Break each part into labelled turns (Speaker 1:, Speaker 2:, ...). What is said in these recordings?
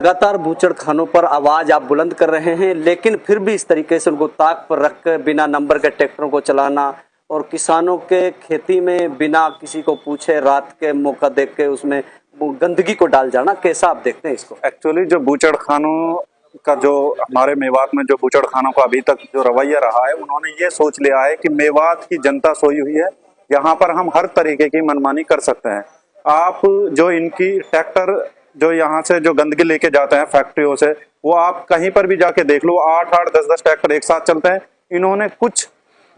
Speaker 1: लगातार बूचड़खानों पर आवाज आप बुलंद कर रहे हैं, लेकिन फिर भी इस तरीके से उनको ताक पर रख कर बिना नंबर के ट्रैक्टरों को चलाना और किसानों के खेती में बिना किसी को पूछे रात के मौका देख के उसमें वो गंदगी को डाल जाना, कैसा आप देखते हैं इसको?
Speaker 2: एक्चुअली जो बूचड़खानों का जो हमारे मेवात में जो बूचड़खानों का अभी तक जो रवैया रहा है, उन्होंने ये सोच लिया है कि मेवात की जनता सोई हुई है, यहाँ पर हम हर तरीके की मनमानी कर सकते हैं। आप जो इनकी ट्रैक्टर जो यहाँ से जो गंदगी लेके जाते हैं फैक्ट्रियों से, वो आप कहीं पर भी जाके देख लो, 8-8 10-10 ट्रैक्टर एक साथ चलते हैं। इन्होंने कुछ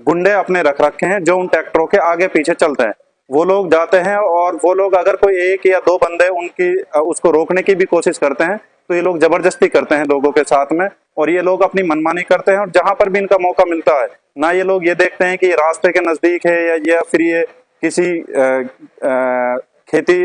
Speaker 2: गुंडे अपने रख रखे हैं जो उन ट्रैक्टरों के आगे पीछे चलते हैं। वो लोग जाते हैं और वो लोग अगर कोई 1 या 2 बंदे उनकी उसको रोकने की भी कोशिश करते हैं तो ये लोग जबरदस्ती करते हैं लोगों के साथ में, और ये लोग अपनी मनमानी करते हैं। और जहां पर भी इनका मौका मिलता है, ना ये लोग ये देखते हैं कि रास्ते के नजदीक है या फिर ये किसी खेती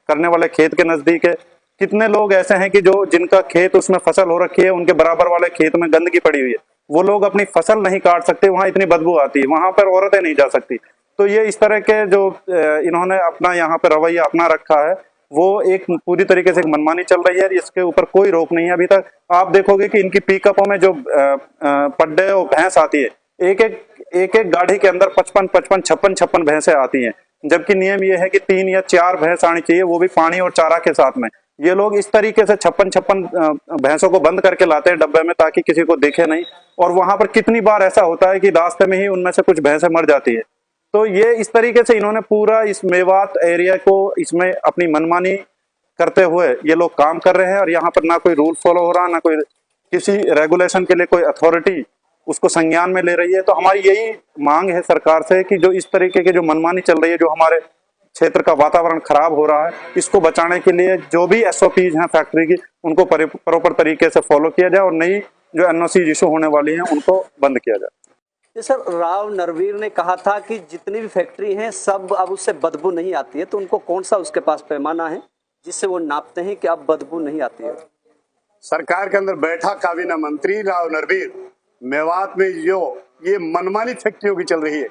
Speaker 2: करने वाले खेत के नजदीक है। कितने लोग ऐसे हैं कि जो जिनका खेत उसमें फसल हो रखी है, उनके बराबर वाले खेत में गंदगी पड़ी हुई है, वो लोग अपनी फसल नहीं काट सकते, वहां इतनी बदबू आती है, वहां पर औरतें नहीं जा सकती। तो ये इस तरह के जो इन्होंने अपना यहाँ पे रवैया अपना रखा है, वो एक पूरी तरीके से एक मनमानी चल रही है। इसके ऊपर कोई रोक नहीं है अभी तक। आप देखोगे कि इनकी पिकअपों में जो पड्डे और भैंस आती है, एक एक गाड़ी के अंदर 55-56 भैंसें आती हैं, जबकि नियम ये है कि 3 या 4 भैंस आनी चाहिए, वो भी पानी और चारा के साथ में। ये लोग इस तरीके से 56 भैंसों को बंद करके लाते हैं डब्बे में, ताकि किसी को दिखे नहीं। और वहां पर कितनी बार ऐसा होता है कि रास्ते में ही उनमें से कुछ भैंसें मर जाती है। तो ये इस तरीके से इन्होंने पूरा इस मेवात एरिया को इसमें अपनी मनमानी करते हुए ये लोग काम कर रहे हैं। और यहाँ पर ना कोई रूल फॉलो हो रहा, ना कोई किसी रेगुलेशन के लिए कोई अथॉरिटी उसको संज्ञान में ले रही है। तो हमारी यही मांग है सरकार से कि जो इस तरीके की जो मनमानी चल रही है, जो हमारे क्षेत्र का वातावरण खराब हो रहा है, इसको बचाने के लिए जो भी एसओपीज हैं फैक्ट्री की, उनको प्रॉपर तरीके से फॉलो किया जाए और नई जो एनओसी इशू होने वाली हैं उनको बंद किया जाए।
Speaker 1: जी सर, राव नरवीर ने कहा था कि जितनी भी फैक्ट्री हैं सब अब उससे बदबू नहीं आती है, तो उनको कौन सा उसके पास पैमाना है जिससे वो नापते हैं कि अब बदबू नहीं आती है?
Speaker 3: सरकार के अंदर बैठा काबीना मंत्री राव नरवीर मेवात में जो ये मनमानी फैक्ट्रियों की चल रही है,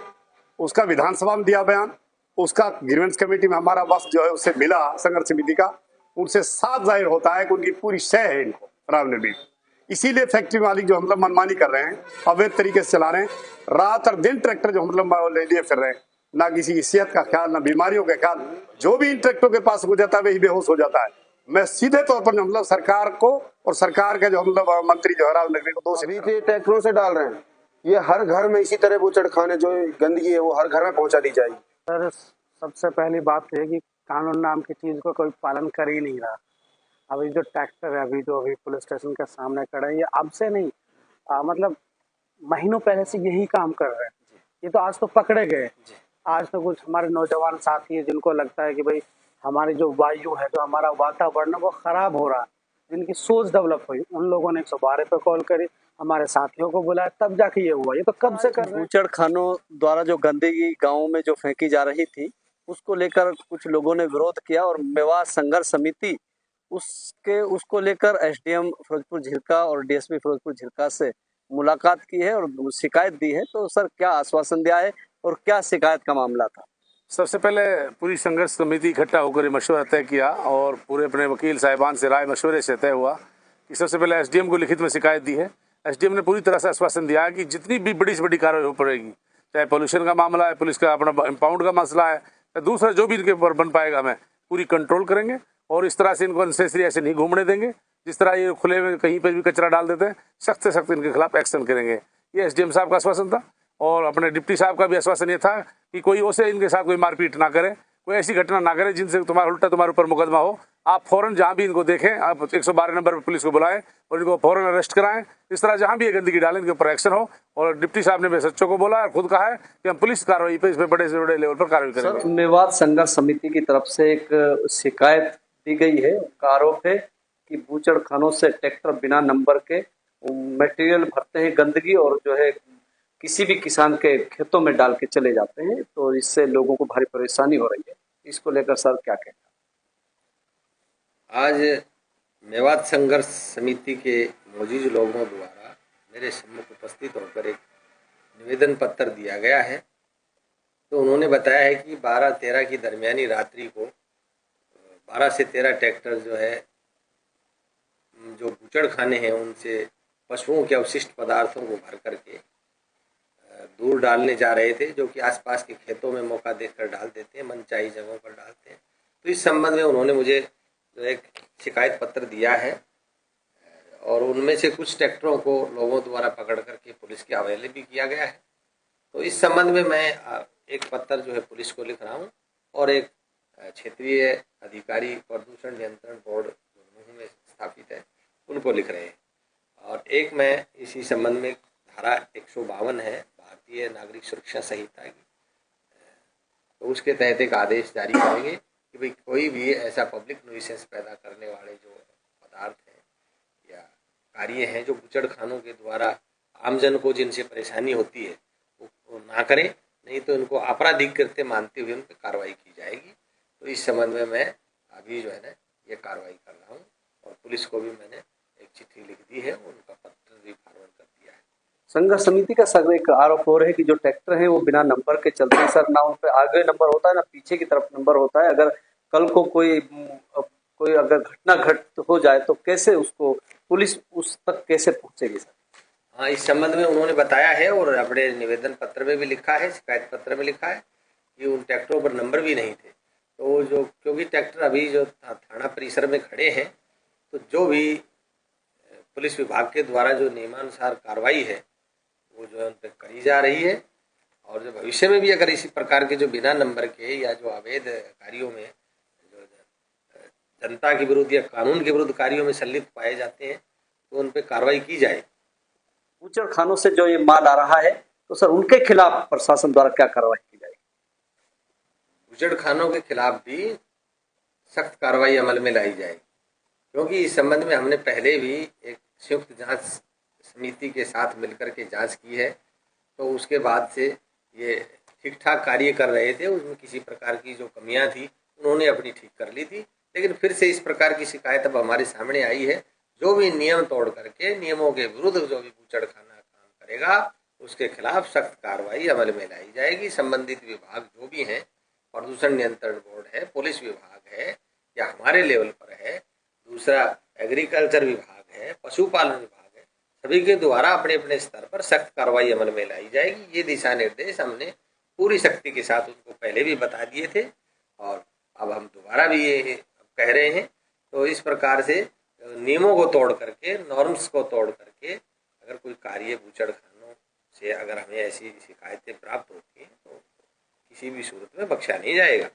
Speaker 3: उसका विधानसभा में दिया बयान। उसका ग्रीवेंस कमेटी में हमारा वक्त जो है उससे मिला, संघर्ष समिति का, उनसे साफ जाहिर होता है कि उनकी पूरी शय है इनको राव नरवीर। इसीलिए फैक्ट्री मालिक जो मतलब मनमानी कर रहे हैं, अवैध तरीके से चला रहे हैं, रात और दिन ट्रैक्टर जो मतलब ले लिए फिर रहे हैं, ना किसी की सेहत का ख्याल, ना बीमारियों का ख्याल। जो भी इन ट्रैक्टरों के पास हो जाता है वही बेहोश हो जाता है। मैं सीधे तौर पर मतलब सरकार को और सरकार के जो मतलब मंत्री जो है राव नरवीर को दोष
Speaker 4: अभी ट्रैक्टरों से डाल रहे हैं। ये हर घर में इसी तरह बूचड़खाने जो गंदगी है वो हर घर में पहुंचा दी जाएगी।
Speaker 5: सर, सबसे पहली बात है कि कानून नाम की चीज को कोई पालन कर ही नहीं रहा। अभी जो ट्रैक्टर है, अभी पुलिस स्टेशन के सामने खड़े हैं, ये अब से नहीं, मतलब महीनों पहले से यही काम कर रहे हैं। ये तो आज तो पकड़े गए। आज तो कुछ हमारे नौजवान साथी है जिनको लगता है कि भाई हमारी जो वायु है, जो हमारा वातावरण है, वो खराब हो रहा है, जिनकी सोच डेवलप हुई, उन लोगों ने 112 पे कॉल करी, हमारे साथियों को बुलाया, तब जाके ये हुआ। ये तो कब से कर रहे हैं।
Speaker 1: बूचड़खानों द्वारा जो गंदगी गाँव में जो फेंकी जा रही थी, उसको लेकर कुछ लोगों ने विरोध किया और मेवात संघर्ष समिति उसको लेकर एसडीएम फिरोजपुर झिरका और डीएसपी फिरोजपुर झिरका से मुलाकात की है और शिकायत दी है। तो सर, क्या आश्वासन दिया है और क्या शिकायत का मामला था?
Speaker 6: सबसे पहले पूरी संघर्ष समिति इकट्ठा होकर मशवरा तय किया और पूरे अपने वकील साहिबान से राय मशवरे से तय हुआ कि सबसे पहले एसडीएम को लिखित में शिकायत दी है। एसडीएम ने पूरी तरह से आश्वासन दिया है कि जितनी भी बड़ी से बड़ी कार्रवाई हो पड़ेगी, चाहे पोल्यूशन का मामला है, पुलिस का अपना इम्पाउंड का मसला है, या दूसरा जो भी इनके ऊपर बन पाएगा, मैं पूरी कंट्रोल करेंगे। और इस तरह से इनको अनसेसरी ऐसे नहीं घूमने देंगे। जिस तरह ये खुले में कहीं पर भी कचरा डाल देते हैं, सख्त से सख्त इनके खिलाफ एक्शन करेंगे। ये एसडीएम साहब का आश्वासन था। और अपने डिप्टी साहब का भी आश्वासन ये था कि कोई उसे इनके साथ कोई मारपीट ना करे, कोई ऐसी घटना ना करे जिनसे तुम्हारा उल्टा तुम्हारे ऊपर मुकदमा हो। आप फौरन जहां भी इनको देखें, आप 112 नंबर पर पुलिस को बुलाएं और इनको फौरन अरेस्ट कराएं। इस तरह जहां भी ये गंदगी डालें, इनके ऊपर एक्शन हो। और डिप्टी साहब ने सच्चों को बोला और खुद कहा है कि हम पुलिस कार्रवाई पे इसमें बड़े से बड़े लेवल पर कार्रवाई करेंगे।
Speaker 1: सर, मेवात संघर्ष समिति की तरफ से एक शिकायत दी गई है। उनका आरोप है कि बूचड़खानों से ट्रैक्टर बिना नंबर के मटेरियल भरते हैं, गंदगी, और जो है किसी भी किसान के खेतों में डाल के चले जाते हैं। तो इससे लोगों को भारी परेशानी हो रही है। इसको लेकर सर क्या कहना?
Speaker 7: आज मेवात संघर्ष समिति के मौजूद लोगों द्वारा मेरे सम्मुख उपस्थित होकर एक निवेदन पत्र दिया गया है। तो उन्होंने बताया है कि 12-13 की दरमियानी रात्रि को 12 से 13 ट्रैक्टर जो है जो बूचड़खाने हैं उनसे पशुओं के अवशिष्ट पदार्थों को भर करके दूर डालने जा रहे थे, जो कि आसपास के खेतों में मौका देखकर डाल देते हैं, मनचाही जगहों पर डालते हैं। तो इस संबंध में उन्होंने मुझे जो एक शिकायत पत्र दिया है और उनमें से कुछ ट्रैक्टरों को लोगों द्वारा पकड़ करके पुलिस के हवाले भी किया गया है। तो इस संबंध में मैं एक पत्र जो है पुलिस को लिख रहा हूँ और एक क्षेत्रीय अधिकारी प्रदूषण नियंत्रण बोर्ड जो में स्थापित है उनको लिख रहे हैं। और एक मैं इसी संबंध में धारा 152 है भारतीय नागरिक सुरक्षा संहिता की, तो उसके तहत एक आदेश जारी करेंगे कि भाई कोई भी ऐसा पब्लिक न्यूइसेंस पैदा करने वाले जो पदार्थ हैं या कार्य हैं जो बूचड़खानों के द्वारा आमजन को जिनसे परेशानी होती है वो ना करें, नहीं तो इनको आपराधिक कृत्य मानते हुए उन पर कार्रवाई की जाएगी। तो इस संबंध में मैं अभी जो है ना ये कार्रवाई कर रहा हूँ और पुलिस को भी मैंने एक चिट्ठी लिख दी है, उनका पत्र भी फॉरवर्ड कर दिया है।
Speaker 1: संघर्ष समिति का सर एक आरोप और है कि जो ट्रैक्टर है वो बिना नंबर के चलते हैं सर, ना उन पे आगे नंबर होता है ना पीछे की तरफ नंबर होता है। अगर कल को कोई अगर घटना घट हो जाए तो कैसे उसको पुलिस उस तक कैसे पहुंचेगी सर?
Speaker 7: हाँ, इस संबंध में उन्होंने बताया है और अपने निवेदन पत्र में भी लिखा है, शिकायत पत्र में लिखा है कि उन ट्रैक्टरों पर नंबर भी नहीं थे। तो जो क्योंकि ट्रैक्टर अभी जो थाना परिसर में खड़े हैं, तो जो भी पुलिस विभाग के द्वारा जो नियमानुसार कार्रवाई है वो जो है उन पर करी जा रही है। और जो भविष्य में भी अगर इसी प्रकार के जो बिना नंबर के या जो अवैध कार्यों में जो जनता के विरुद्ध या कानून के विरुद्ध कार्यों में संलिप्त पाए जाते हैं तो उन पर कार्रवाई की जाए।
Speaker 1: बूचड़खानों से जो ये माल आ रहा है तो सर उनके खिलाफ प्रशासन द्वारा क्या कार्रवाई की जाएगी?
Speaker 7: बूचड़खानों के खिलाफ भी सख्त कार्रवाई अमल में लाई जाएगी, क्योंकि इस संबंध में हमने पहले भी एक संयुक्त जांच समिति के साथ मिलकर के जांच की है। तो उसके बाद से ये ठीक ठाक कार्य कर रहे थे, उसमें किसी प्रकार की जो कमियां थी उन्होंने अपनी ठीक कर ली थी, लेकिन फिर से इस प्रकार की शिकायत अब हमारे सामने आई है। जो भी नियम तोड़ करके नियमों के विरुद्ध जो भी बूचड़खाना काम करेगा उसके खिलाफ सख्त कार्रवाई अमल में लाई जाएगी। संबंधित विभाग जो भी हैं, प्रदूषण नियंत्रण बोर्ड है, पुलिस विभाग है या हमारे लेवल पर है, दूसरा एग्रीकल्चर विभाग है, पशुपालन विभाग है, सभी के द्वारा अपने अपने स्तर पर सख्त कार्रवाई अमल में लाई जाएगी। ये दिशा निर्देश हमने पूरी सख्ती के साथ उनको पहले भी बता दिए थे और अब हम दोबारा भी ये कह रहे हैं। तो इस प्रकार से नियमों को तोड़ करके, नॉर्म्स को तोड़ करके अगर कोई कार्य बूचड़खानों से अगर हमें ऐसी शिकायतें प्राप्त होती हैं तो किसी भी सूरत में बख्शा नहीं जाएगा।